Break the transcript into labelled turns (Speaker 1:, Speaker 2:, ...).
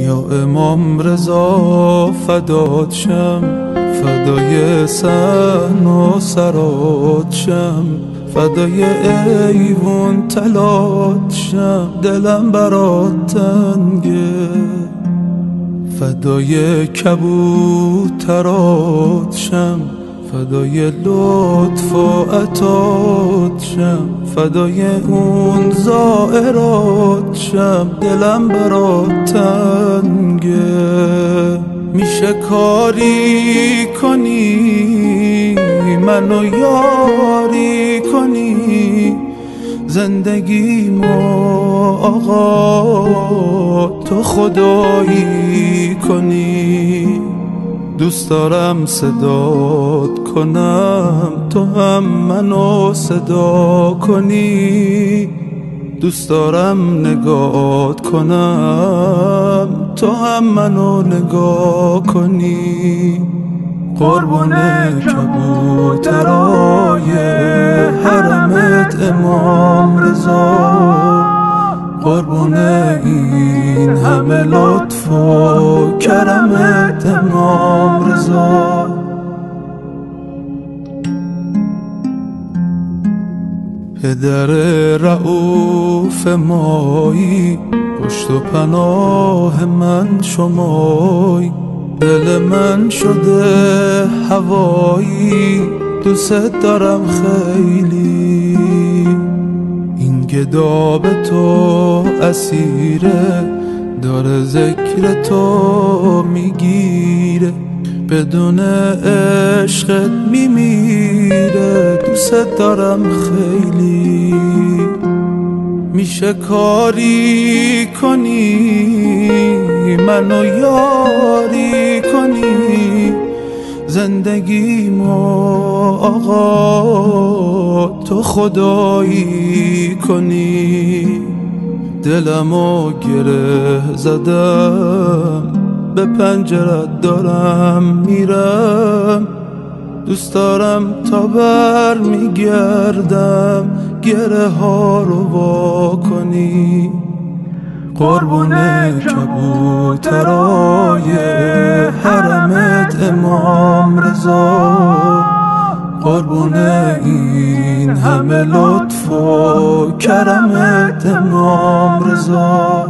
Speaker 1: یا امام رضا فدات شم، فدای سن و سرات شم، فدای ایوون تلات شم، دلم برات تنگه، فدای کبوترات شم، فدای لطف و عطات شم، فدای اون زائرات شم، دلم برات تنگه. میشه کاری کنی منو یاری کنی، زندگیمو آقا تو خدایی کنی. دوست دارم صدات کنم تو هم منو صدا کنی، دوست دارم نگات کنم تو هم منو نگاه کنی. قربون کبوترای حرمت امام رضا، قربون این همه لطف و کرمت امام رضا. پدر رؤوف مایی، پشت و پناه من شمایی، دل من شده هوایی، دوست دارم خیلی. این گدا به تو اسیره، داره ذکر تو میگیره، بدون عشقت میمیره، دوست دارم خیلی. میشه کاری کنی منو یاری کنی، زندگیمو آقا تو خدایی کنی. دلمو گره زدم به پنجرت دارم میرم، دوست دارم تا بر میگردم گره ها رو وا کنی. قربون کبوترای حرمت امام رضا، قربون این همه لطف و کرمت امام رضا.